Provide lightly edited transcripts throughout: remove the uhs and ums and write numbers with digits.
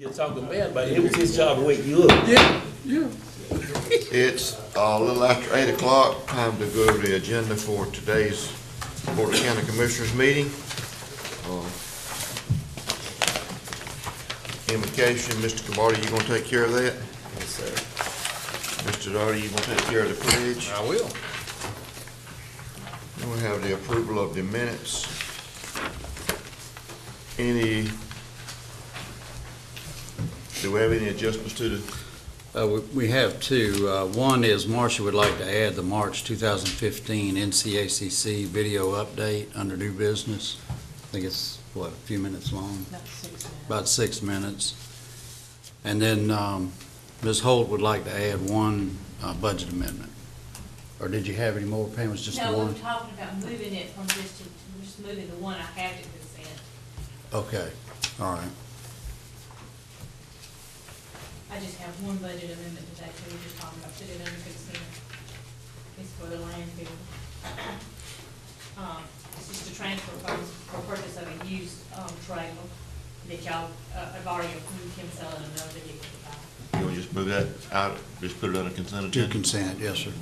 You're talking bad about it. It was his job to wake you up. Yeah, yeah. It's a little after 8 o'clock, time to go over the agenda for today's Board of County Commissioners meeting. Invocation, Mr. Cabardi, you gonna take care of that? Yes, sir. Mr. Doherty, you gonna take care of the pledge? I will. Then we have the approval of the minutes. Do we have any adjustments to the, We have two. One is Marcia would like to add the March 2015 NCACC video update under new business. I think it's, what, a few minutes long? About 6 minutes. And then Ms. Holt would like to add one budget amendment. Or did you have any more, Pam? It was just the No, one? we're talking about moving it from just moving the one I have to consent. Okay, all right. I just have one budget amendment today, so we're just talking about putting it under consent. It's for the landfill. It's just a transfer funds for purpose of a used, trailer that y'all, have already approved him selling another vehicle to buy. you wanna just move that out, just put it on a consent To agenda? consent, yes, sir.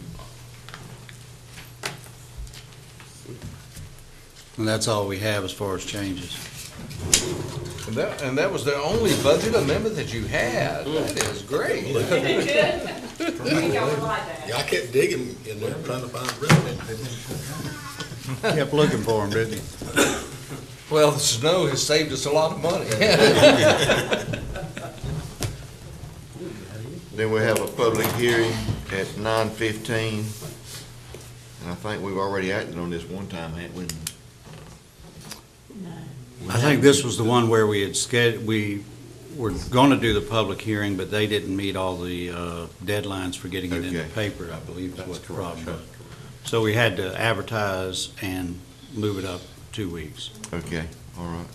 And that's all we have as far as changes. And that was the only budget amendment that you had. That is great. You think y'all would like that? Yeah, I kept digging in there trying to find revenue. Kept looking for him, didn't he? Well, the snow has saved us a lot of money. Then we have a public hearing at 9:15. And I think we've already acted on this one time, haven't we? I think this was the one where we had we were going to do the public hearing, but they didn't meet all the deadlines for getting it in the Okay. paper, I believe is what the problem was. So we had to advertise and move it up 2 weeks. Okay, all right.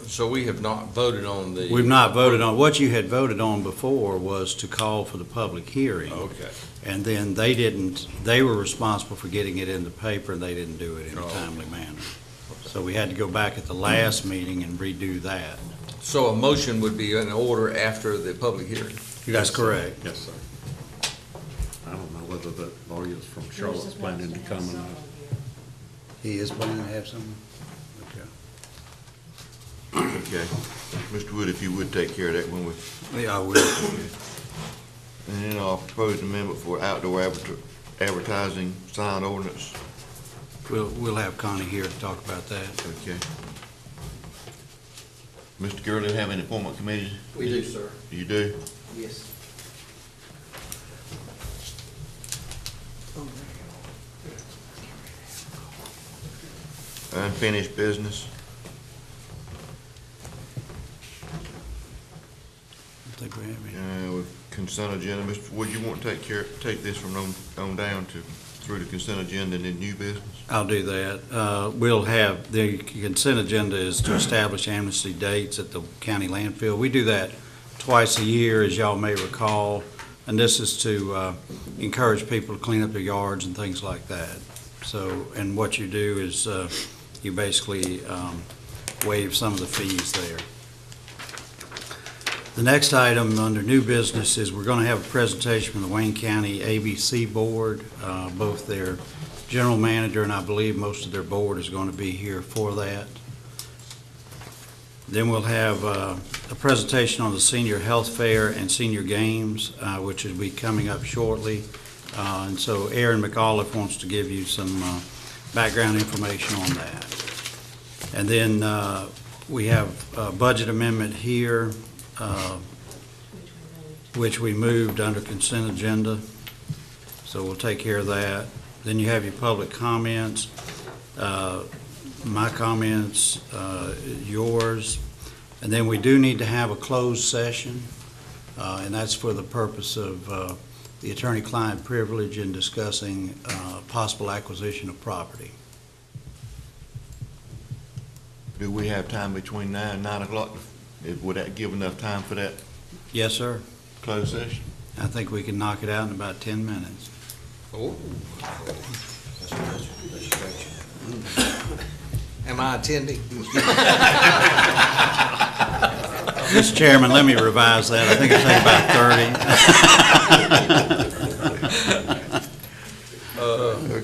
So we have not voted on the. We've not voted on, what you had voted on before was to call for the public hearing. Okay. And then they were responsible for getting it in the paper, and they didn't do it in a timely manner. So we had to go back at the last meeting and redo that. So a motion would be in order after the public hearing. That's correct. Yes, sir. I don't know whether the lawyers from Charlotte's planning to come or not. He is planning to have someone? Okay. Okay. Mr. Wood, if you would take care of that when we, Yeah, I will. and then I'll propose an amendment for outdoor advertising sign ordinance. We'll have Connie here to talk about that. Okay. Mr. Gurley, have any appointment committees? We do, sir. You do? Yes. Unfinished business? I think we have it. With consent agenda, Mr. Wood, you want to take this from on down through the consent agenda and then new business? I'll do that. We'll have, the consent agenda is to establish amnesty dates at the county landfill. We do that twice a year, as y'all may recall, and this is to encourage people to clean up their yards and things like that. So, and what you do is you basically waive some of the fees there. The next item under new business is we're going to have a presentation from the Wayne County ABC Board. Both their general manager and I believe most of their board is going to be here for that. Then we'll have a presentation on the Senior Health Fair and Senior Games, which will be coming up shortly. And so Aaron McAuliffe wants to give you some background information on that. And then we have a budget amendment here, which we moved under consent agenda. So we'll take care of that. Then you have your public comments, my comments, yours. And then we do need to have a closed session, and that's for the purpose of the attorney-client privilege in discussing possible acquisition of property. Do we have time between now and 9 o'clock? Would that give enough time for that Yes, sir. closed session? I think we can knock it out in about 10 minutes. Oh. Am I attending? Mr. Chairman, let me revise that. I think it'll take about 30.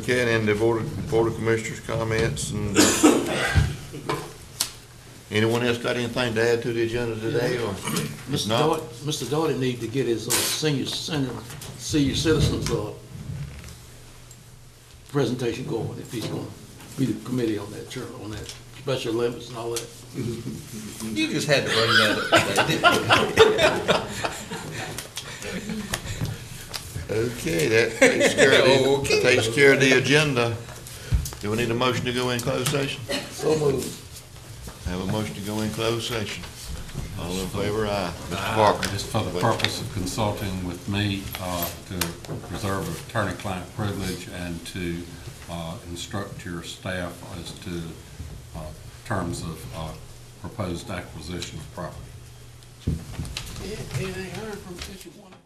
Okay, and then the Board of Commissioners comments, and anyone else got anything to add to the agenda today, or? Mr. Doherty need to get his senior citizens presentation going, if he's gonna be the committee on that on that special limits and all that. You just had to bring that up, didn't you? Okay, that takes care of the agenda. Do we need a motion to go in closed session? So moved. Have a motion to go in closed session. All in favor, aye. Mr. Parker. Just for the purpose of consulting with me to preserve attorney-client privilege and to instruct your staff as to terms of proposed acquisition of property. It ain't heard from since you wanted.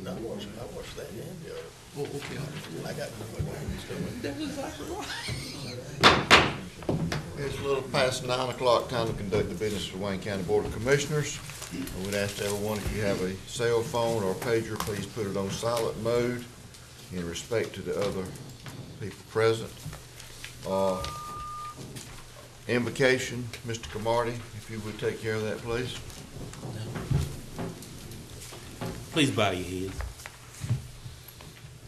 I watched that and the other. Oh, okay. I got. That's exactly right. It's a little past 9 o'clock, time to conduct the business of the Wayne County Board of Commissioners. I would ask everyone, if you have a cell phone or pager, please put it on silent mode in respect to the other people present. Invocation, Mr. Camardi, if you would take care of that, please. Please bow your heads.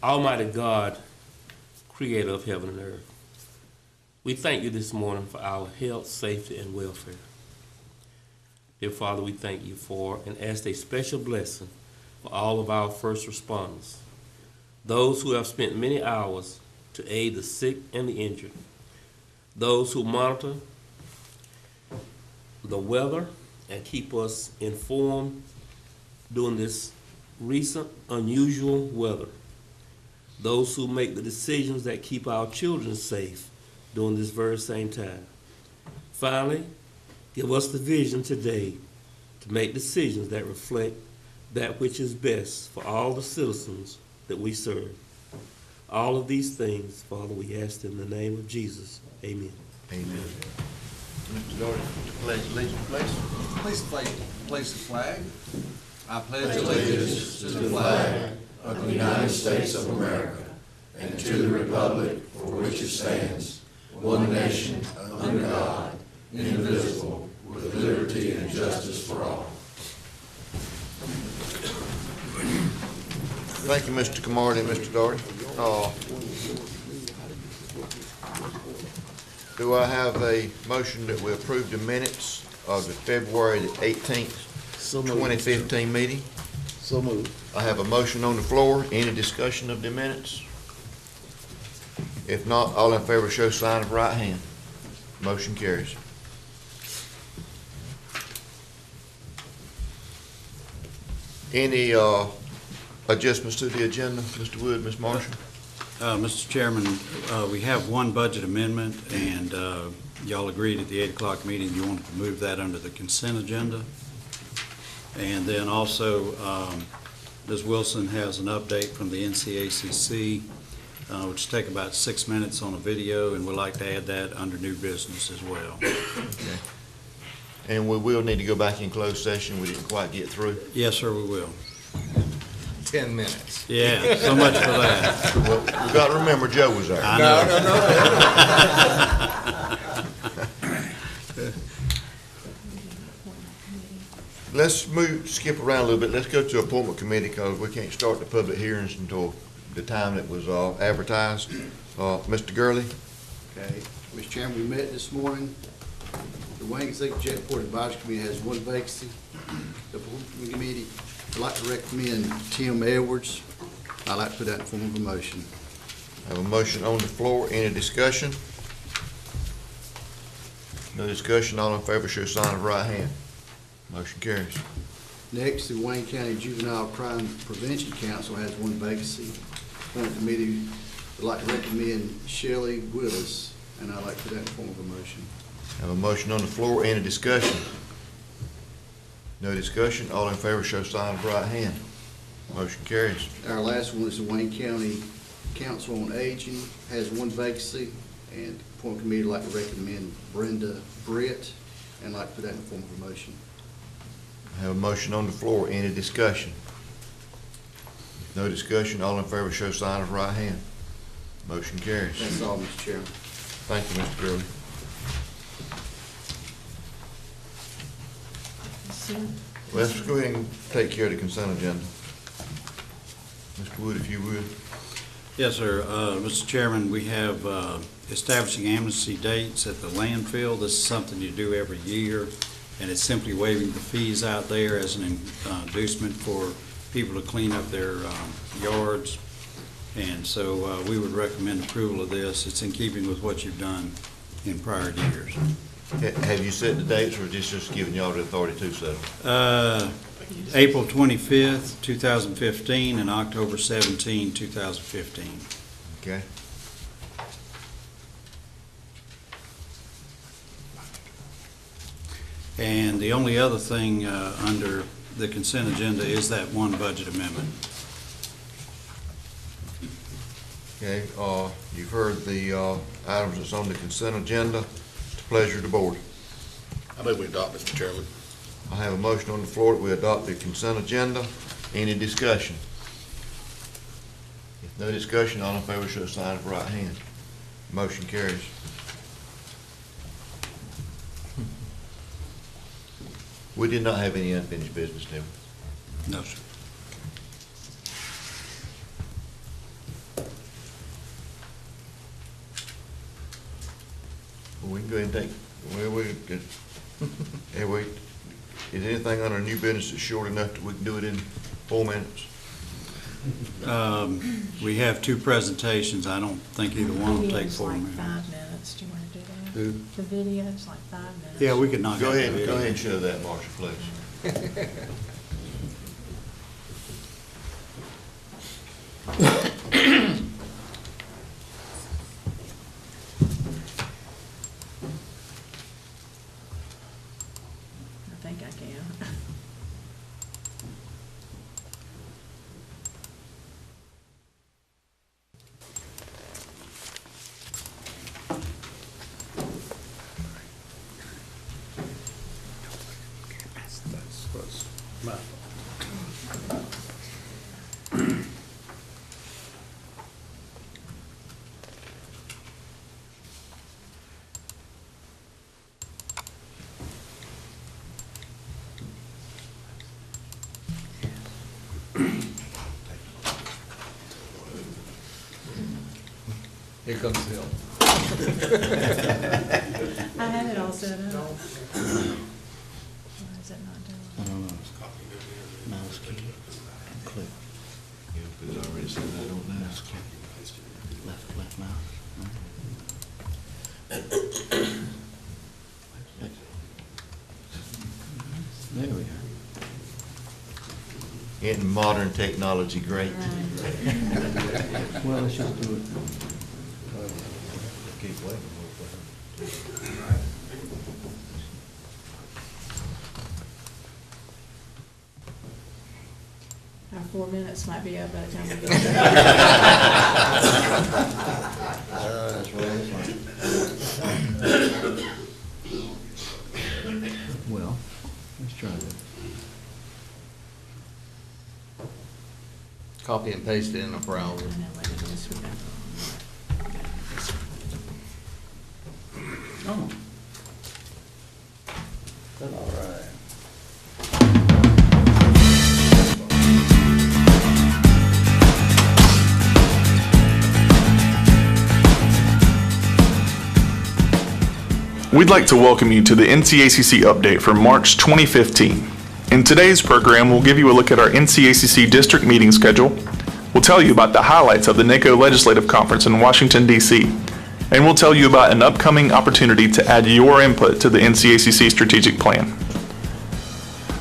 Almighty God, creator of heaven and earth, we thank you this morning for our health, safety, and welfare. Dear Father, we thank you for and ask a special blessing for all of our first responders, those who have spent many hours to aid the sick and the injured, those who monitor the weather and keep us informed during this recent unusual weather, those who make the decisions that keep our children safe during this very same time. Finally, give us the vision today to make decisions that reflect that which is best for all the citizens that we serve. All of these things, Father, we ask in the name of Jesus. Amen. Amen. Mr. Doherty, pledge allegiance, please. Please place the flag. I pledge allegiance to the flag of the United States of America and to the republic for which it stands, one nation, under God, indivisible, with liberty and justice for all. Thank you, Mr. Camardi and Mr. Doherty. Do I have a motion that we approve the minutes of the February the 18th, 2015 meeting? So moved. I have a motion on the floor. Any discussion of the minutes? If not, all in favor show sign of right hand. Motion carries. Any adjustments to the agenda, Mr. Wood, Ms. Marshall? Mr. Chairman, we have one budget amendment, and y'all agreed at the 8 o'clock meeting you wanted to move that under the consent agenda. And then also, Ms. Wilson has an update from the NCACC, which will take about 6 minutes on a video, and we'd like to add that under new business as well. Okay. And we will need to go back in closed session. We didn't quite get through. Yes, sir, we will. 10 minutes. Yeah, so much for that. Well, we've got to remember Joe was there. I know. Let's skip around a little bit. Let's go to appointment committee because we can't start the public hearings until the time that was advertised. Mr. Gurley? Okay, Mr. Chairman, we met this morning. The Wayne Executive Jet Port Advisory Committee has one vacancy. The appointment committee would like to recommend Tim Edwards. I'd like to put that in form of a motion. I have a motion on the floor. Any discussion? No discussion. All in favor show sign of right hand. Motion carries. Next, the Wayne County Juvenile Crime Prevention Council has one vacancy. Appointment committee would like to recommend Shelley Willis, and I'd like to put that in form of a motion. I have a motion on the floor. Any discussion? No discussion. All in favor show sign of right hand. Motion carries. Our last one is the Wayne County Council on Aging, has one vacancy, and the appointment committee would like to recommend Brenda Britt, and like to put that in the form of a motion. I have a motion on the floor. Any discussion? If no discussion, all in favor show sign of right hand. Motion carries. That's all, Mr. Chairman. Thank you, Mr. Gurley. Let's go ahead and take care of the consent agenda. Mr. Wood, if you would. Yes, sir. Mr. Chairman, we have establishing amnesty dates at the landfill. This is something you do every year, and it's simply waiving the fees out there as an inducement for people to clean up their yards. And so we would recommend approval of this. It's in keeping with what you've done in prior years. Have you set the dates, or is this just giving y'all the authority to settle? April 25th, 2015, and October 17, 2015. Okay. And the only other thing under the consent agenda is that one budget amendment. Okay, you've heard the items that's on the consent agenda. It's a pleasure of the board. I move we adopt, Mr. Chairman. I have a motion on the floor that we adopt the consent agenda. Any discussion? If no discussion, all in favor show sign of right hand. Motion carries. We did not have any unfinished business, did we? No, sir. Well, we can go ahead and take, hey, wait, is anything under new business that's short enough that we can do it in 4 minutes? We have two presentations. I don't think either one will take Video's 4 like minutes. 5 minutes. Do you want to do that? Who? The video's like 5 minutes. Yeah, we could knock Go out ahead, the go video. ahead and show that, Marshall, please. I think I can. Here comes Phil. I have it all set up. Why is it not doing? I don't know. Mouse key. Click. Yeah, because I already said I don't know. Left mouse. There we are. Isn't modern technology great? Well, let's just do it. Keep waiting. Our 4 minutes might be up by the time we get Well, let's try that. Copy and paste it in the browser. I know what it is we got. Oh. That's all right. We'd like to welcome you to the NCACC update for March 2015. In today's program, we'll give you a look at our NCACC district meeting schedule. We'll tell you about the highlights of the NACO Legislative Conference in Washington, D.C. And we'll tell you about an upcoming opportunity to add your input to the NCACC strategic plan.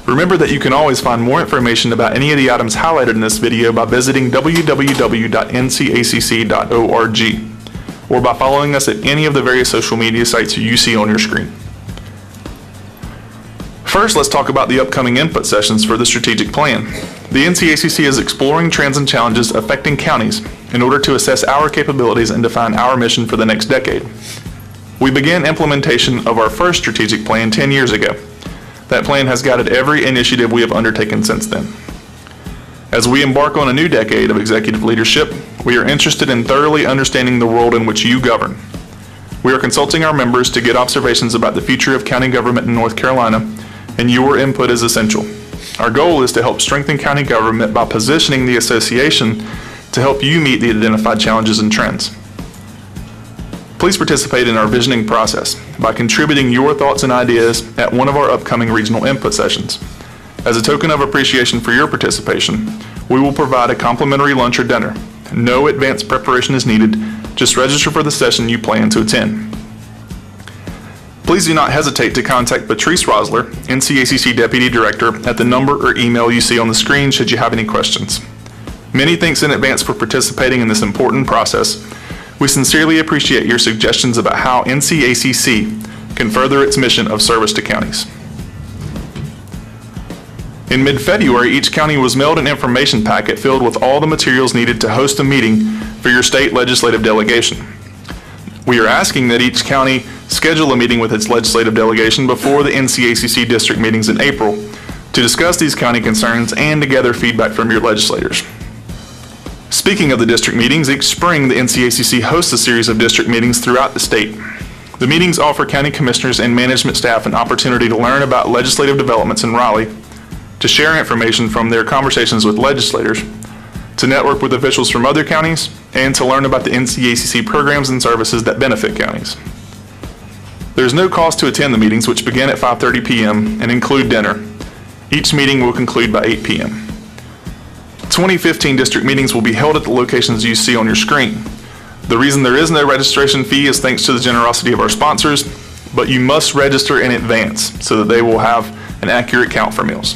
Remember that you can always find more information about any of the items highlighted in this video by visiting www.ncacc.org or by following us at any of the various social media sites you see on your screen. First, let's talk about the upcoming input sessions for the strategic plan. The NCACC is exploring trends and challenges affecting counties in order to assess our capabilities and define our mission for the next decade. We began implementation of our first strategic plan 10 years ago. That plan has guided every initiative we have undertaken since then. As we embark on a new decade of executive leadership, we are interested in thoroughly understanding the world in which you govern. We are consulting our members to get observations about the future of county government in North Carolina, and your input is essential. Our goal is to help strengthen county government by positioning the association to help you meet the identified challenges and trends. Please participate in our visioning process by contributing your thoughts and ideas at one of our upcoming regional input sessions. As a token of appreciation for your participation, we will provide a complimentary lunch or dinner. No advanced preparation is needed. Just register for the session you plan to attend. Please do not hesitate to contact Patrice Rosler, NCACC Deputy Director, at the number or email you see on the screen should you have any questions. Many thanks in advance for participating in this important process. We sincerely appreciate your suggestions about how NCACC can further its mission of service to counties. In mid-February, each county was mailed an information packet filled with all the materials needed to host a meeting for your state legislative delegation. We are asking that each county schedule a meeting with its legislative delegation before the NCACC district meetings in April to discuss these county concerns and to gather feedback from your legislators. Speaking of the district meetings, each spring the NCACC hosts a series of district meetings throughout the state. The meetings offer county commissioners and management staff an opportunity to learn about legislative developments in Raleigh, to share information from their conversations with legislators, to network with officials from other counties, and to learn about the NCACC programs and services that benefit counties. There is no cost to attend the meetings, which begin at 5:30 p.m. and include dinner. Each meeting will conclude by 8 p.m. 2015 district meetings will be held at the locations you see on your screen. The reason there is no registration fee is thanks to the generosity of our sponsors, but you must register in advance so that they will have an accurate count for meals.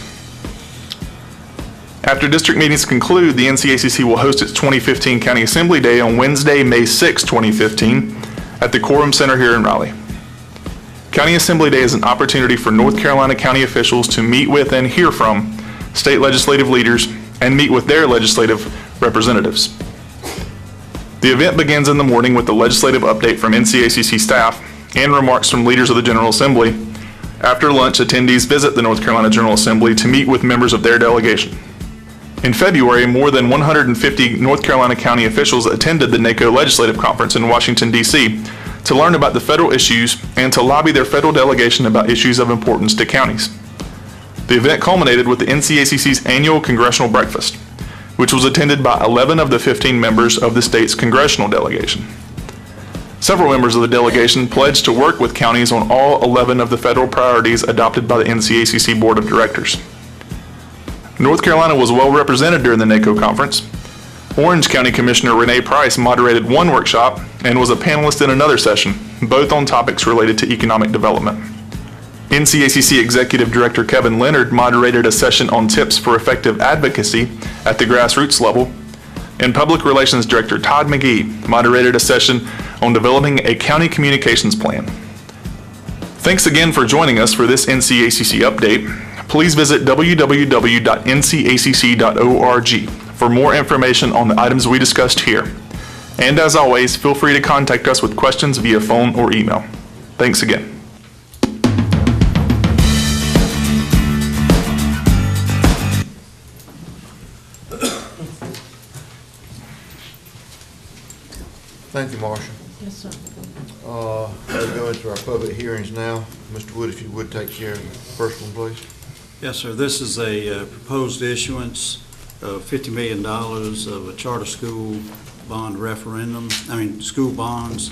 After district meetings conclude, the NCACC will host its 2015 County Assembly Day on Wednesday, May 6, 2015, at the Quorum Center here in Raleigh. County Assembly Day is an opportunity for North Carolina county officials to meet with and hear from state legislative leaders and meet with their legislative representatives. The event begins in the morning with the legislative update from NCACC staff and remarks from leaders of the General Assembly. After lunch, attendees visit the North Carolina General Assembly to meet with members of their delegation. In February, more than 150 North Carolina county officials attended the NACO Legislative Conference in Washington, D.C. to learn about the federal issues and to lobby their federal delegation about issues of importance to counties. The event culminated with the NCACC's annual Congressional Breakfast, which was attended by 11 of the 15 members of the state's congressional delegation. Several members of the delegation pledged to work with counties on all 11 of the federal priorities adopted by the NCACC Board of Directors. North Carolina was well represented during the NACO conference. Orange County Commissioner Renee Price moderated one workshop and was a panelist in another session, both on topics related to economic development. NCACC Executive Director Kevin Leonard moderated a session on tips for effective advocacy at the grassroots level, and Public Relations Director Todd McGee moderated a session on developing a county communications plan. Thanks again for joining us for this NCACC update. Please visit www.ncacc.org for more information on the items we discussed here. And as always, feel free to contact us with questions via phone or email. Thanks again. Thank you, Marshall. Yes, sir. We'll go into our public hearings now. Mr. Wood, if you would take care of the first one, please. Yes, sir. This is a proposed issuance of $50 million of a charter school bond referendum, school bonds,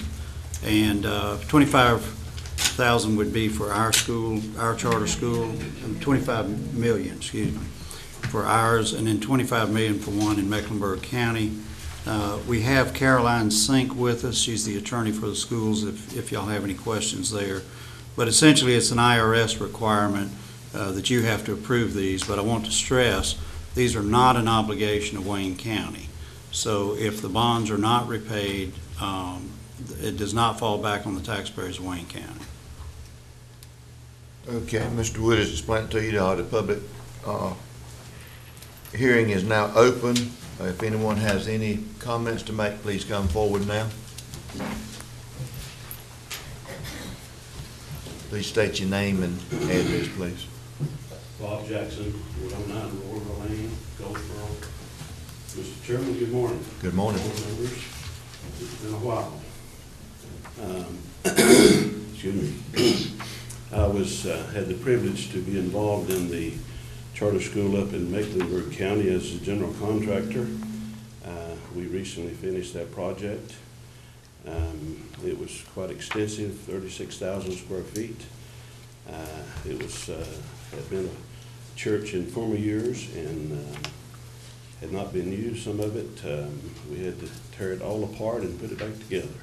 and $25,000 would be for our school, our charter school, and $25 million, for ours, and then $25 million for one in Mecklenburg County. We have Caroline Sink with us. She's the attorney for the schools if y'all have any questions there. But essentially it's an IRS requirement that you have to approve these, but I want to stress these are not an obligation of Wayne County. So if the bonds are not repaid, it does not fall back on the taxpayers of Wayne County. Okay, Mr. Wood has explained to you the public hearing is now open. If anyone has any comments to make, please come forward now. Please state your name and address, please. Bob Jackson, 109 Royal Lane, Goldsboro. Mr. Chairman, good morning. Good morning. Board members, it's been a while. Excuse me. I had the privilege to be involved in the charter school up in Mecklenburg County as a general contractor. We recently finished that project. It was quite extensive, 36,000 square feet. It had been a church in former years and had not been used, some of it. We had to tear it all apart and put it back together.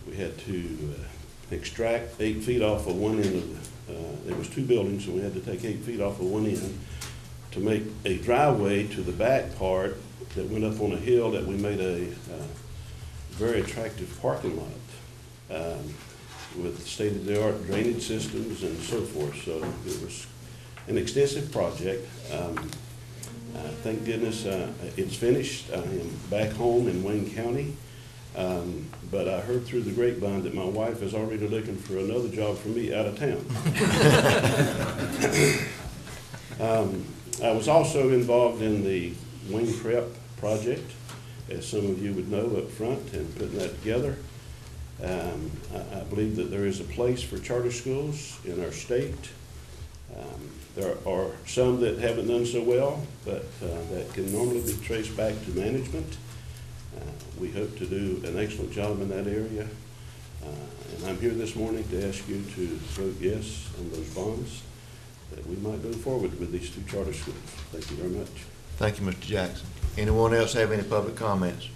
We had to extract 8 feet off of one end of there was 2 buildings, and we had to take 8 feet off of one end to make a driveway to the back part that went up on a hill that we made a very attractive parking lot with state-of-the-art drainage systems and so forth. So it was an extensive project. Thank goodness it's finished. I am back home in Wayne County. But I heard through the grapevine that my wife is already looking for another job for me out of town. I was also involved in the Wayne Prep project, as some of you would know up front, and putting that together. I believe that there is a place for charter schools in our state. There are some that haven't done so well, but that can normally be traced back to management. We hope to do an excellent job in that area. And I'm here this morning to ask you to vote yes on those bonds, that we might go forward with these 2 charter schools. Thank you very much. Thank you, Mr. Jackson. Anyone else have any public comments?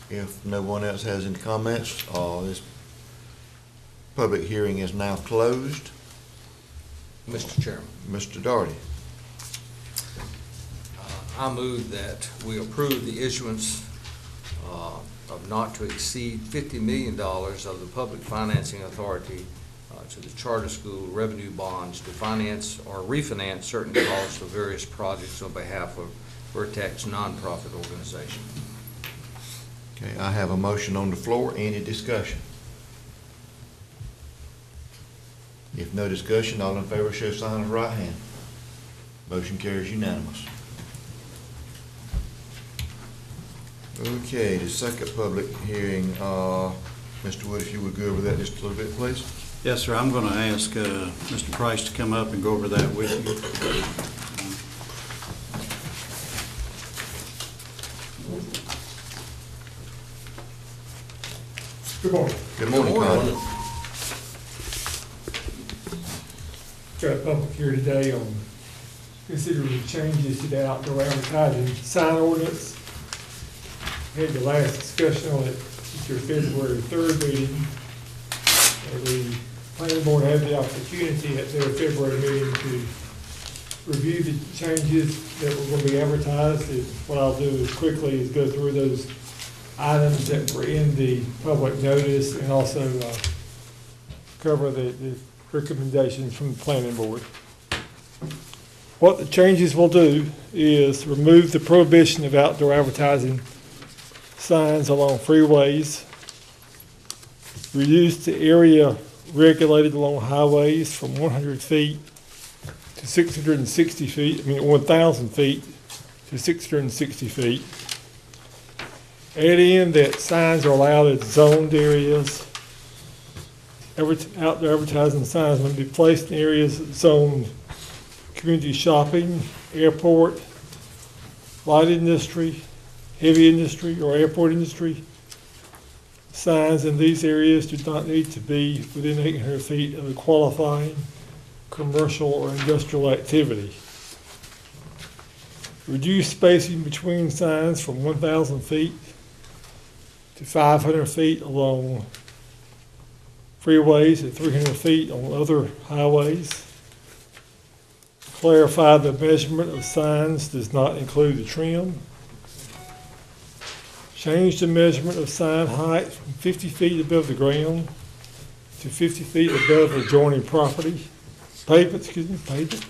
If no one else has any comments, this public hearing is now closed. Mr. Chairman, Mr. Daugherty. I move that we approve the issuance of not to exceed $50 million of the Public Financing Authority to the charter school revenue bonds to finance or refinance certain costs of various projects on behalf of Vertex nonprofit organization. Okay, I have a motion on the floor. Any discussion? If no discussion, all in favor show sign of right hand. Motion carries unanimous. Okay, the second public hearing, Mr. Wood, if you would go over that just a little bit, please. Yes, sir. I'm going to ask Mr. Price to come up and go over that with you. Good morning. Good morning, Connie. Got a public here today on considering changes to the outdoor advertising sign ordinance. Had the last discussion on it at your February 3rd meeting. And the planning board had the opportunity at their February meeting to review the changes that were going to be advertised. And what I'll do is quickly go through those items that were in the public notice and also cover the recommendations from the planning board. What the changes will do is remove the prohibition of outdoor advertising signs along freeways, reduce the area regulated along highways from 100 feet to 660 feet, 1,000 feet to 660 feet. Add in that signs are allowed in zoned areas. Outdoor advertising signs may be placed in areas zoned community shopping, airport, light industry, heavy industry, or airport industry. Signs in these areas do not need to be within 800 feet of a qualifying commercial or industrial activity. Reduce spacing between signs from 1,000 feet to 500 feet along freeways and 300 feet on other highways. Clarify the measurement of signs does not include the trim. Change the measurement of sign height from 50 feet above the ground to 50 feet above adjoining property, pavement.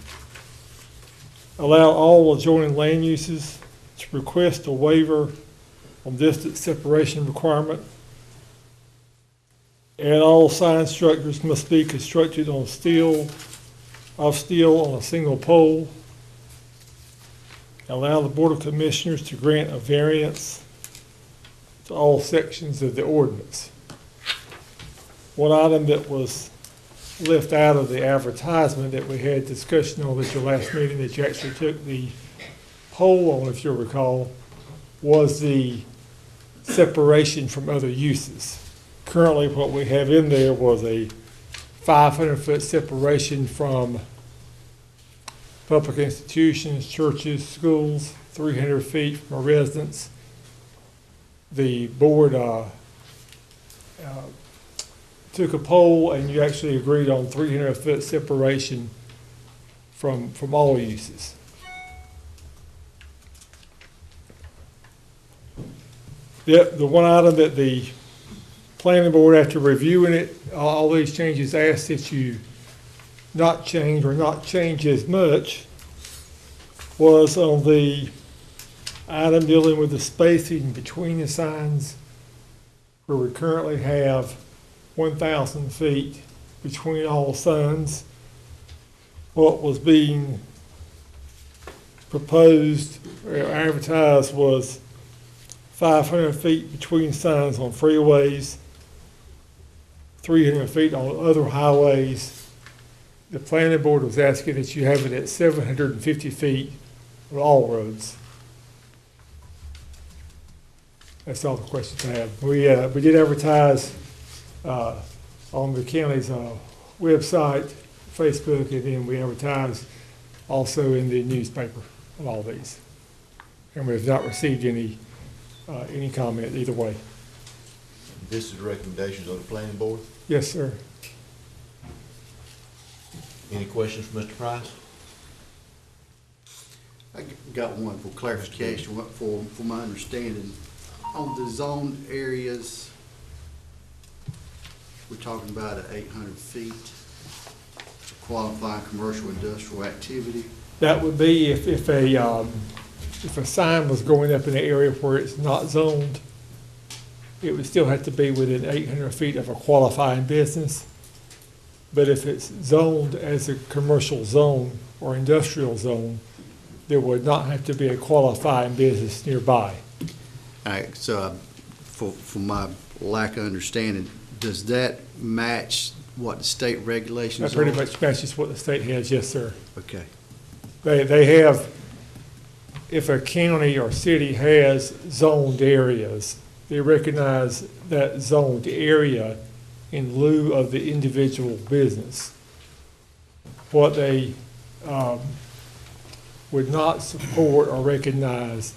Allow all adjoining land uses to request a waiver on distance separation requirement. And all sign structures must be constructed of steel on a single pole. Allow the Board of Commissioners to grant a variance to all sections of the ordinance. One item that was left out of the advertisement that we had discussion on at your last meeting that you actually took the poll on, if you'll recall, was the separation from other uses. Currently, what we have in there was a 500-foot separation from public institutions, churches, schools, 300 feet from a residence. The board took a poll and you actually agreed on 300-foot separation from all uses. The one item that the planning board, after reviewing it, all these changes asked that you not change or not change as much, was on the item dealing with the spacing between the signs, where we currently have 1,000 feet between all signs. What was being proposed or advertised was 500 feet between signs on freeways, 300 feet on other highways. The planning board was asking that you have it at 750 feet on all roads. That's all the questions I have. We did advertise on the county's website, Facebook, and then we advertised also in the newspaper on all these. And we have not received any comment either way. This is the recommendations of the planning board. Yes, sir. Any questions for Mr. Price? I got one for clarification, for my understanding. On the zoned areas, we're talking about at 800 feet, qualifying commercial industrial activity. That would be if a sign was going up in an area where it's not zoned, it would still have to be within 800 feet of a qualifying business. But if it's zoned as a commercial zone or industrial zone, there would not have to be a qualifying business nearby. All right, so for my lack of understanding, does that match what the state regulations That are? pretty much matches what the state has, yes, sir. Okay. They have, if a county or city has zoned areas, they recognize that zoned area in lieu of the individual business. What they would not support or recognize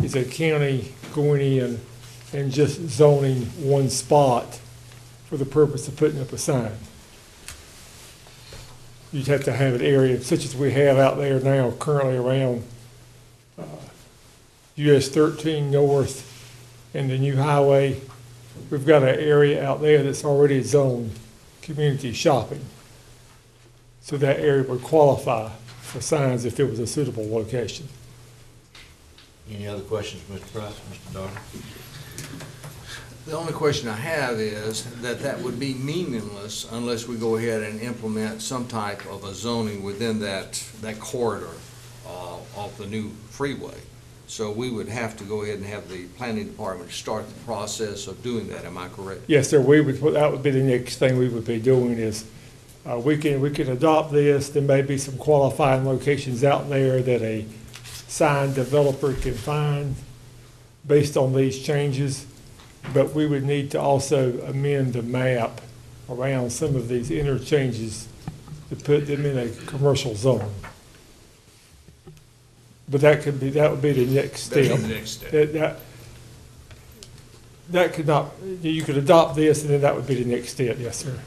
is a county going in and just zoning one spot for the purpose of putting up a sign. You'd have to have an area such as we have out there now currently around US 13 North and the new highway. We've got an area out there that's already zoned community shopping. So that area would qualify for signs if it was a suitable location. Any other questions, Mr. Price, Mr. Darby? The only question I have is that would be meaningless unless we go ahead and implement some type of a zoning within that corridor of the new freeway. So we would have to go ahead and have the planning department start the process of doing that, am I correct? Yes, sir, that would be the next thing we would be doing is, we can adopt this. There may be some qualifying locations out there that a sign developer can find based on these changes, but we would need to also amend the map around some of these interchanges to put them in a commercial zone. But that would be the next step. That'd be the next step. That could not, you could adopt this and then that would be the next step, yes, sir.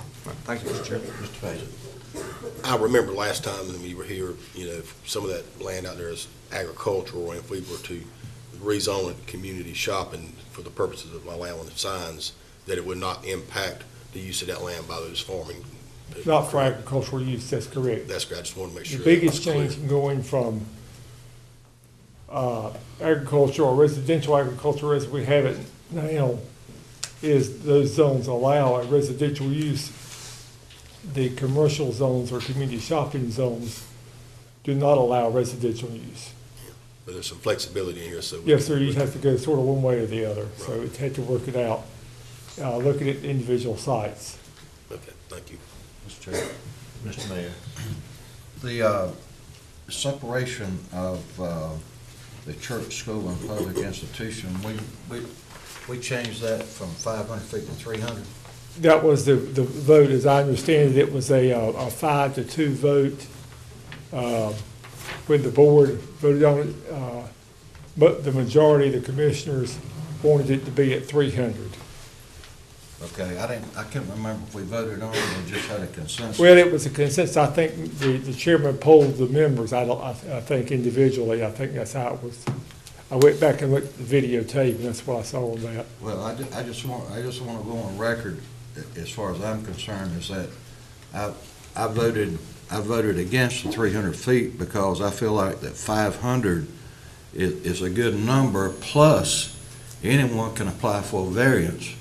Thank you, Mr. Chairman. Mr. Page? I remember last time when we were here, some of that land out there is agricultural, and if we were to rezone it community shopping for the purposes of allowing the signs, that it would not impact the use of that land by those farming. people. Not for agricultural use, that's correct. That's great, I just want to make The sure. biggest that was clear. change in going from agriculture or residential agriculture as we have it now is those zones allow a residential use. The commercial zones or community shopping zones do not allow residential use. But there's some flexibility in here, so. Yes, sir, you have to go sort of one way or the other, so it had to work it out, looking at individual sites. Okay, thank you. Mr. Chair. Mr. Mayor. The separation of the church, school, and public institution, we changed that from 500 feet to 300. That was the vote, as I understand it, it was a 5-2 vote, when the board voted on it, but the majority of the commissioners wanted it to be at 300. Okay, I can't remember if we voted on it or just had a consensus. Well, it was a consensus, I think the chairman polled the members, I think individually, I think that's how it was. I went back and looked at the videotape, and that's what I saw on that. Well, I just want to go on record, as far as I'm concerned, is that I voted against the 300 feet because I feel like that 500 is a good number, plus anyone can apply for a variance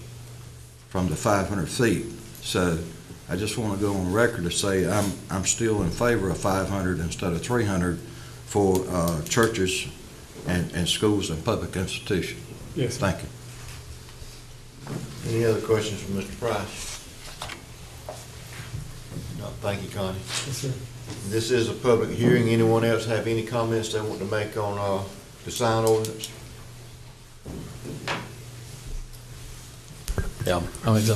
from the 500 feet. So I just want to go on record to say I'm still in favor of 500 instead of 300 for churches and schools and public institutions. Yes. Thank you. Any other questions from Mr. Price? No, thank you, Connie. Yes, sir. This is a public hearing. Anyone else have any comments they want to make on the sign ordinance? Yeah, I mean, so,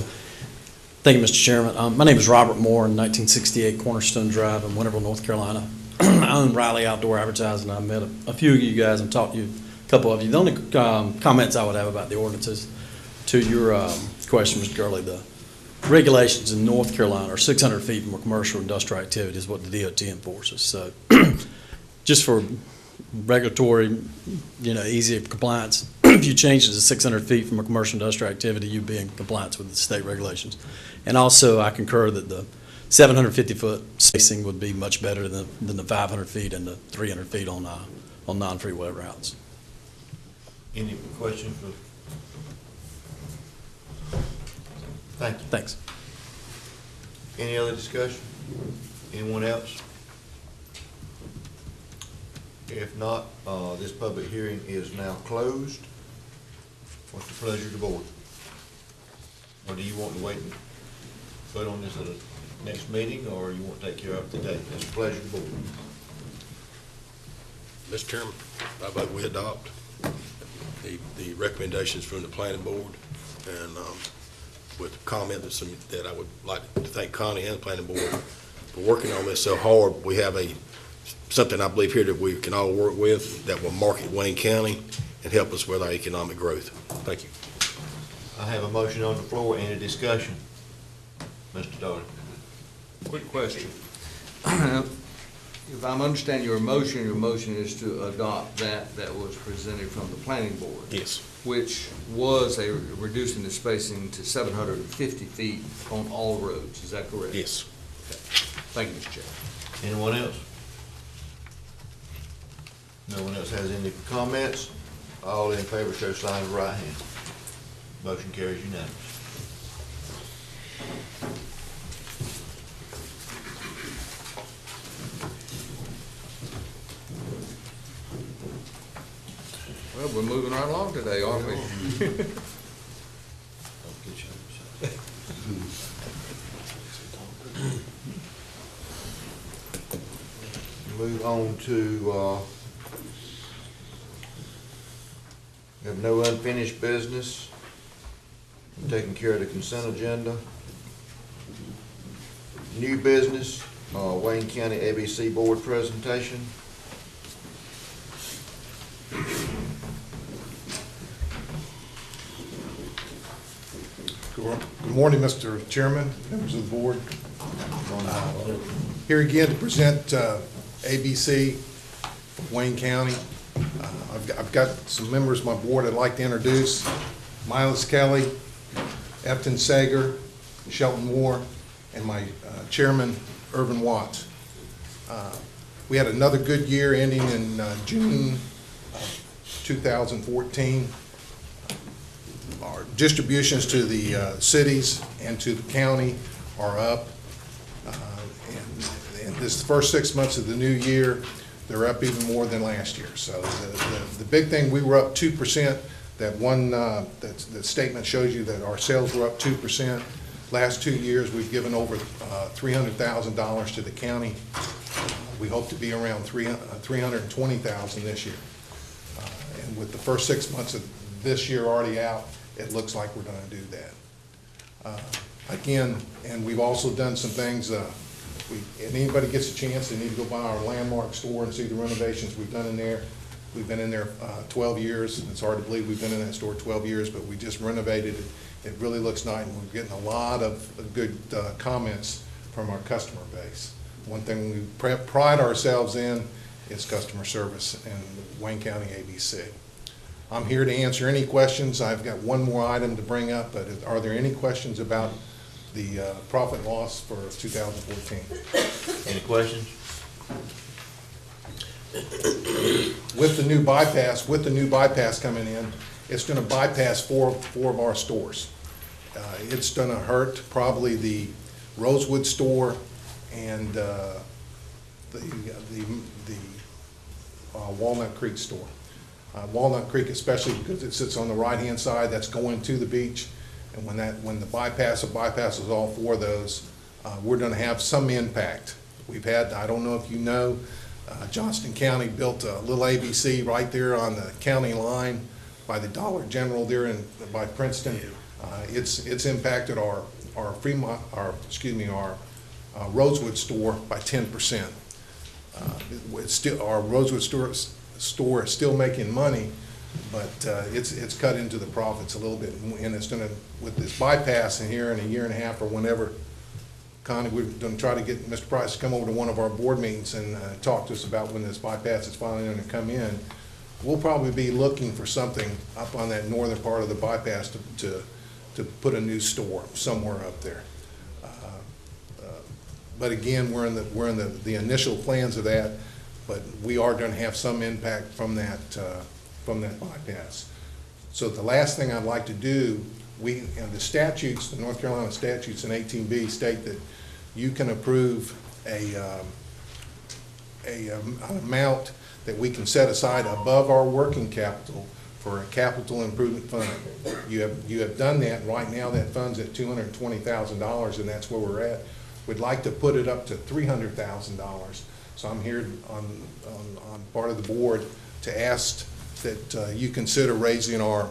thank you, Mr. Chairman. My name is Robert Moore, 1968 Cornerstone Drive in Winterville, North Carolina. I own Riley Outdoor Advertising. I met a few of you guys and talked to you, a couple of you. The only comments I would have about the ordinances, to your question, Mr. Gurley, the regulations in North Carolina are 600 feet from a commercial industrial activity is what the DOT enforces. So just for regulatory, easy compliance, if you change it to 600 feet from a commercial industrial activity, you'd be in compliance with the state regulations. And also, I concur that the 750-foot spacing would be much better than the 500 feet and the 300 feet on non-freeway routes. Any questions for? Thank you. Thanks. Any other discussion? Anyone else? If not, this public hearing is now closed. What's the pleasure of the board? Or do you want to wait and vote on this at the next meeting, or you want to take care of it today? It's the pleasure of the board. Mr. Chairman, I vote we adopt the recommendations from the planning board, and with comment that I would like to thank Connie and the planning board for working on this so hard. We have something I believe here that we can all work with that will market Wayne County and help us with our economic growth. Thank you. I have a motion on the floor. Any discussion? Mr. Darling. Quick question. If I'm understanding your motion is to adopt that was presented from the planning board. Yes. Which was reducing the spacing to 750 feet on all roads. Is that correct? Yes. Okay. Thank you, Mr. Chair. Anyone else? No one else has any comments? All in favor, show sign of right hand. Motion carries unanimous. Well, we're moving right along today, aren't we? Move on to, we have no unfinished business. I'm taking care of the consent agenda. New business, Wayne County ABC Board presentation. Good morning, Mr. Chairman, members of the board. Here again to present ABC of Wayne County. I've got some members of my board I'd like to introduce. Miles Kelly, Efton Sager, Shelton Moore, and my chairman, Irvin Watts. We had another good year ending in June of 2014. Our distributions to the cities and to the county are up. And this first 6 months of the new year, they're up even more than last year. So the big thing, we were up 2%. That one, that statement shows you that our sales were up 2%. Last 2 years, we've given over $300,000 to the county. We hope to be around $320,000 this year. And with the first 6 months of this year already out, it looks like we're gonna do that. Again, and we've also done some things, if anybody gets a chance, they need to go by our Landmark store and see the renovations we've done in there. We've been in there 12 years. It's hard to believe we've been in that store 12 years, but we just renovated it. It really looks nice, and we're getting a lot of good comments from our customer base. One thing we pride ourselves in is customer service in Wayne County ABC. I'm here to answer any questions. I've got one more item to bring up, but are there any questions about the profit and loss for 2014? Any questions? With the new bypass coming in, it's gonna bypass four of our stores. It's gonna hurt probably the Rosewood store and the Walnut Creek store. Walnut Creek especially because it sits on the right-hand side, that's going to the beach. And when the bypasses all four of those, we're gonna have some impact. We've had, I don't know if you know, Johnston County built a little ABC right there on the county line by the Dollar General there by Princeton. It's impacted our Rosewood store by 10%. It's still, our Rosewood store is still making money, but it's cut into the profits a little bit, and it's gonna, with this bypass in here in a year and a half or whenever, Connie, we're gonna try to get Mr. Price to come over to one of our board meetings and talk to us about when this bypass is finally gonna come in. We'll probably be looking for something up on that northern part of the bypass to put a new store somewhere up there. But again, we're in the initial plans of that, but we are gonna have some impact from that bypass. So the last thing I'd like to do, the statutes, the North Carolina statutes in 18B state that you can approve an amount that we can set aside above our working capital for a capital improvement fund. You have done that. Right now that fund's at $220,000, and that's where we're at. We'd like to put it up to $300,000. So I'm here on part of the board to ask that you consider raising our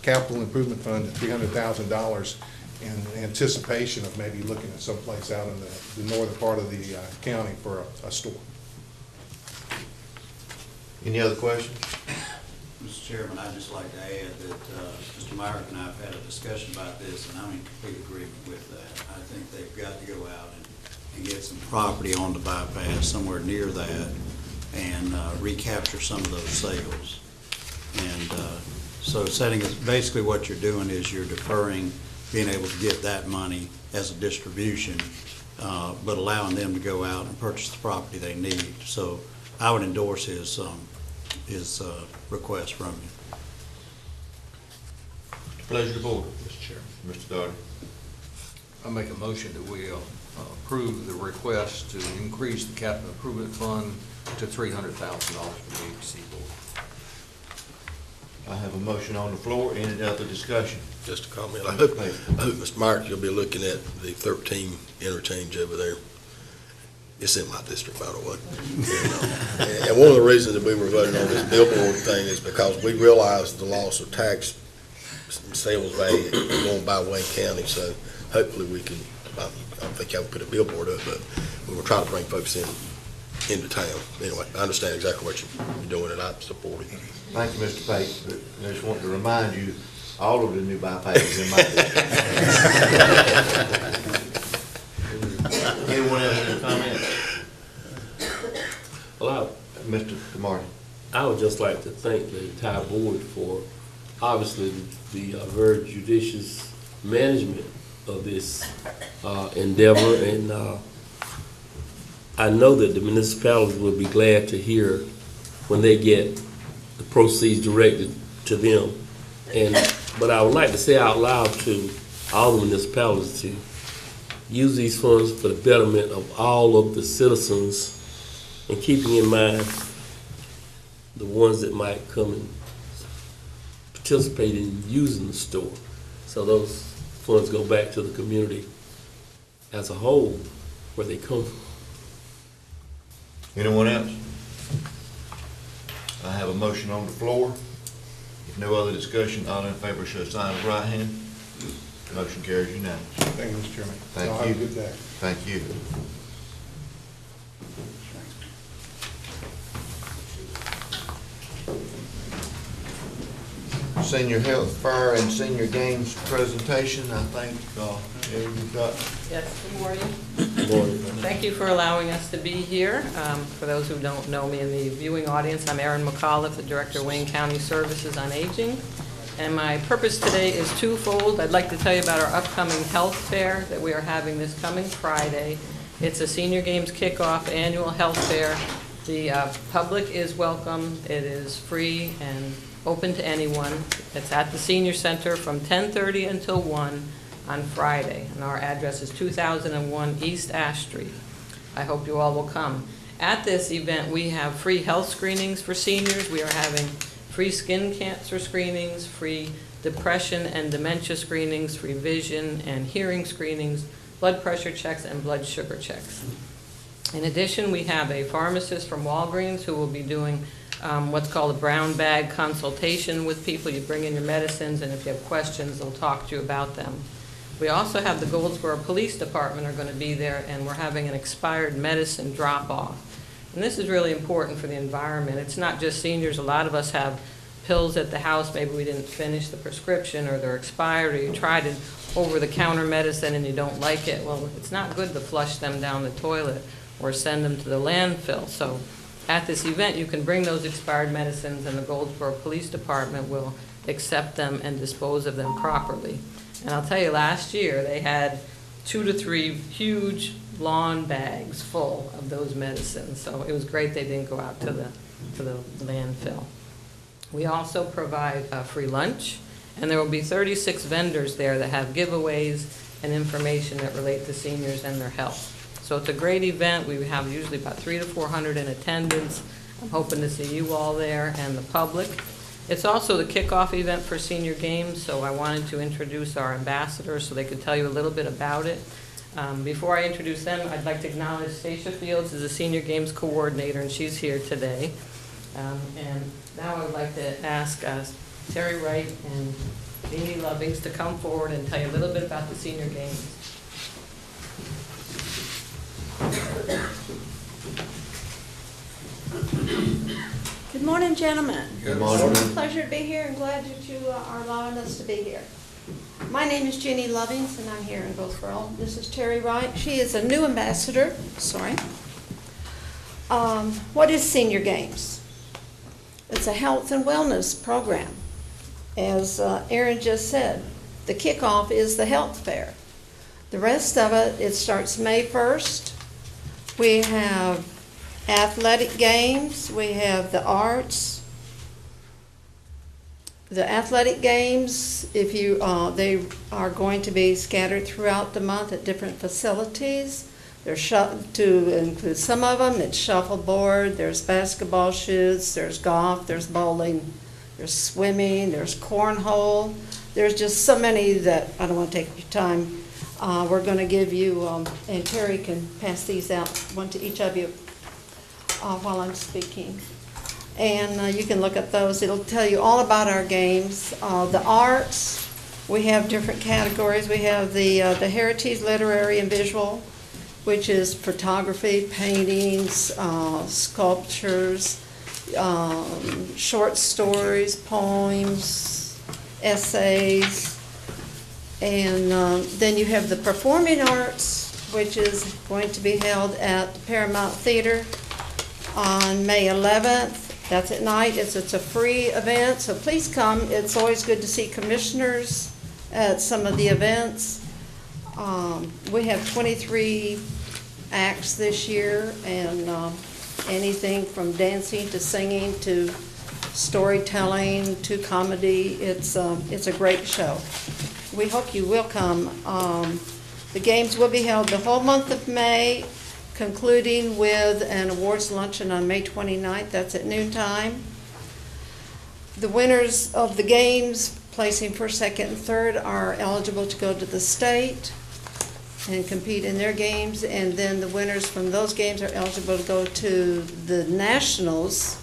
capital improvement fund to $300,000 in anticipation of maybe looking at someplace out in the northern part of the county for a store. Any other questions? Mr. Chairman, I'd just like to add that Mr. Myrick and I have had a discussion about this, and I'm in complete agreement with that. I think they've got to go out and get some property on the bypass, somewhere near that, and recapture some of those sales. And so basically what you're doing is you're deferring being able to get that money as a distribution, but allowing them to go out and purchase the property they need. So I would endorse his request from you. Pleasure of the board. Mr. Chairman. Mr. Doherty. I make a motion that we approve the request to increase the capital improvement fund to $300,000 for the ABC board. I have a motion on the floor. Any other discussion? Just a comment. I hope, Mr. Myrick, you'll be looking at the 13 interchange over there. It's in my district, by the way. And one of the reasons that we were voting on this billboard thing is because we realized the loss of tax sales value going by Wayne County. So hopefully we can, I don't think I would put a billboard up, but we were trying to bring folks into town. Anyway, I understand exactly what you're doing, and I support it. Thank you, Mr. Pate. But I just want to remind you, all of the new bypasses in my district. Anyone else have any comments? Well, Mr. Martin. I would just like to thank the entire board for obviously the very judicious management of this endeavor, and I know that the municipalities will be glad to hear when they get the proceeds directed to them. But I would like to say out loud to all the municipalities to use these funds for the betterment of all of the citizens, and keeping in mind the ones that might come and participate in using the store. So those funds go back to the community as a whole, where they come from. Anyone else? I have a motion on the floor. If no other discussion, all in favor show sign of right hand. Motion carries unanimously. Thank you, Mr. Chairman. Thank Y'all you. have a good day. Thank you. Senior Health Fair and Senior Games presentation, I think, you've got. Yes, good morning. Good morning. Thank you for allowing us to be here. For those who don't know me in the viewing audience, I'm Erin McAuliffe, the Director of Wayne County Services on Aging. And my purpose today is twofold. I'd like to tell you about our upcoming health fair that we are having this coming Friday. It's a Senior Games Kickoff Annual Health Fair. The public is welcome. It is free and open to anyone. It's at the Senior Center from 10:30 until 1 on Friday. And our address is 2001 East Ash Street. I hope you all will come. At this event, we have free health screenings for seniors. We are having free skin cancer screenings, free depression and dementia screenings, free vision and hearing screenings, blood pressure checks, and blood sugar checks. In addition, we have a pharmacist from Walgreens who will be doing what's called a brown bag consultation with people. You bring in your medicines, and if you have questions, they'll talk to you about them. We also have the Goldsboro Police Department are going to be there, and we're having an expired medicine drop-off. And this is really important for the environment. It's not just seniors. A lot of us have pills at the house. Maybe we didn't finish the prescription, or they're expired, or you tried an over-the-counter medicine and you don't like it. Well, it's not good to flush them down the toilet or send them to the landfill. So at this event, you can bring those expired medicines, and the Goldsboro Police Department will accept them and dispose of them properly. And I'll tell you, last year, they had 2 to 3 huge lawn bags full of those medicines. So it was great they didn't go out to the landfill. We also provide free lunch, and there will be 36 vendors there that have giveaways and information that relate to seniors and their health. So it's a great event. We have usually about 300 to 400 in attendance. I'm hoping to see you all there and the public. It's also the kickoff event for Senior Games, so I wanted to introduce our ambassadors so they could tell you a little bit about it. Before I introduce them, I'd like to acknowledge Stacia Fields is the Senior Games Coordinator, and she's here today. And now I would like to ask Terry Wright and Jeannie Lovings to come forward and tell you a little bit about the Senior Games. Good morning, gentlemen. Good morning. It's a pleasure to be here, and glad that you are allowing us to be here. My name is Jeannie Lovings, and I'm here in Goldsboro. This is Terry Wright. She is a new ambassador. Sorry. What is Senior Games? It's a health and wellness program. As Erin just said, the kickoff is the health fair. The rest of it starts May 1st. We have athletic games, we have the arts. The athletic games, if you, they are going to be scattered throughout the month at different facilities. There's to include some of them, it's shuffleboard, there's basketball shoots, there's golf, there's bowling, there's swimming, there's cornhole. There's just so many that I don't want to take your time. We're going to give you, and Terry can pass these out, one to each of you while I'm speaking. And you can look at those. It'll tell you all about our games. The arts, we have different categories. We have the Heritage, Literary, and Visual, which is photography, paintings, sculptures, short stories, poems, essays. And then you have the Performing Arts, which is going to be held at the Paramount Theater on May 11th. That's at night. It's a free event, so please come. It's always good to see commissioners at some of the events. We have 23 acts this year, and anything from dancing to singing to storytelling to comedy. It's a great show. We hope you will come. The games will be held the whole month of May, concluding with an awards luncheon on May 29th. That's at noontime. The winners of the games, placing first, second, and third, are eligible to go to the state and compete in their games, and then the winners from those games are eligible to go to the nationals,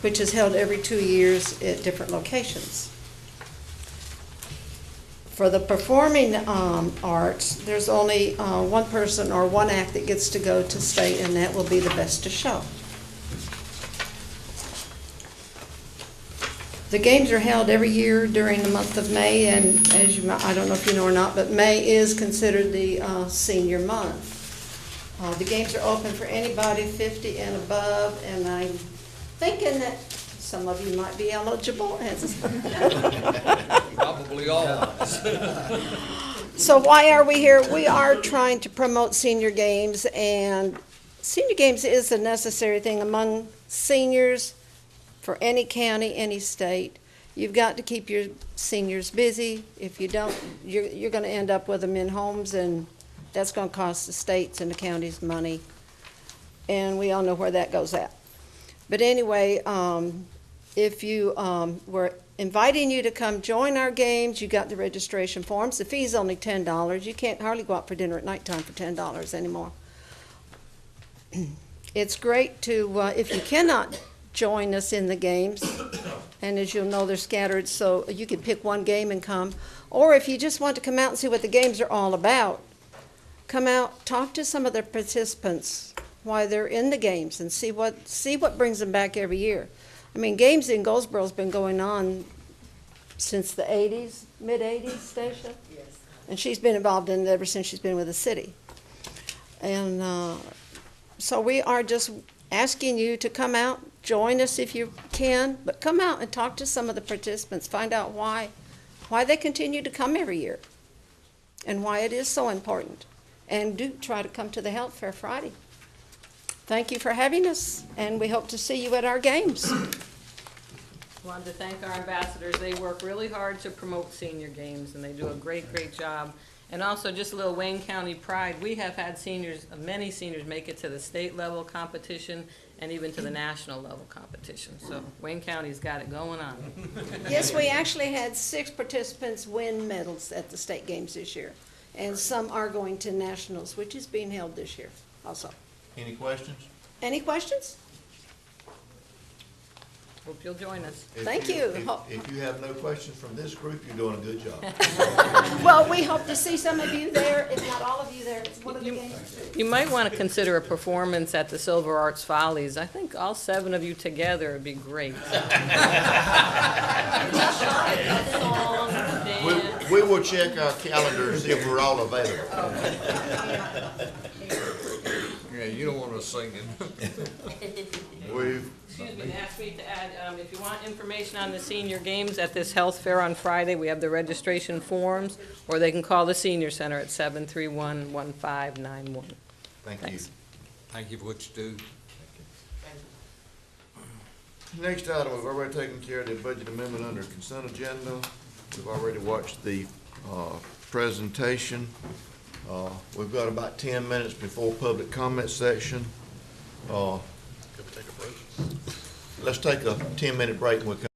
which is held every 2 years at different locations. For the performing arts, there's only one person or one act that gets to go to state, and that will be the Best of Show. The games are held every year during the month of May, and as you, I don't know if you know or not, but May is considered the senior month. The games are open for anybody 50 and above, and I'm thinking that some of you might be eligible. Probably all. So why are we here? We are trying to promote senior games, and senior games is a necessary thing among seniors for any county, any state. You've got to keep your seniors busy. If you don't, you're going to end up with them in homes, and that's going to cost the states and the counties money. And we all know where that goes at. But anyway, if you, we're inviting you to come join our games. You got the registration forms. The fee is only $10. You can't hardly go out for dinner at nighttime for $10 anymore. It's great to, if you cannot join us in the games, and as you'll know, they're scattered, so you can pick one game and come. Or if you just want to come out and see what the games are all about, come out, talk to some of the participants while they're in the games, and see what brings them back every year. I mean, games in Goldsboro's been going on since the 80s, mid-80s, Stacia? Yes. And she's been involved in it ever since she's been with the city. And so we are just asking you to come out, join us if you can, but come out and talk to some of the participants, find out why they continue to come every year and why it is so important. And do try to come to the Health Fair Friday. Thank you for having us, and we hope to see you at our games. Wanted to thank our ambassadors. They work really hard to promote senior games, and they do a great, great job. And also, just a little Wayne County pride. We have had seniors, many seniors, make it to the state level competition and even to the national level competition. So Wayne County's got it going on. Yes, we actually had 6 participants win medals at the state games this year, and some are going to nationals, which is being held this year also. Any questions? Any questions? Hope you'll join us. Thank you. If you have no questions from this group, you're doing a good job. Well, we hope to see some of you there, if not all of you there. It's one of the games. You might want to consider a performance at the Silver Arts Follies. I think all 7 of you together would be great. We will check our calendar and see if we're all available. Yeah, you don't want us singing. Excuse me, they asked me to add, if you want information on the senior games at this health fair on Friday, we have the registration forms, or they can call the senior center at 731-1591. Thank you. Thank you for what you do. Next item, we've already taken care of the budget amendment under consent agenda. We've already watched the presentation. We've got about 10 minutes before public comment section. Let's take a 10-minute break and we'll come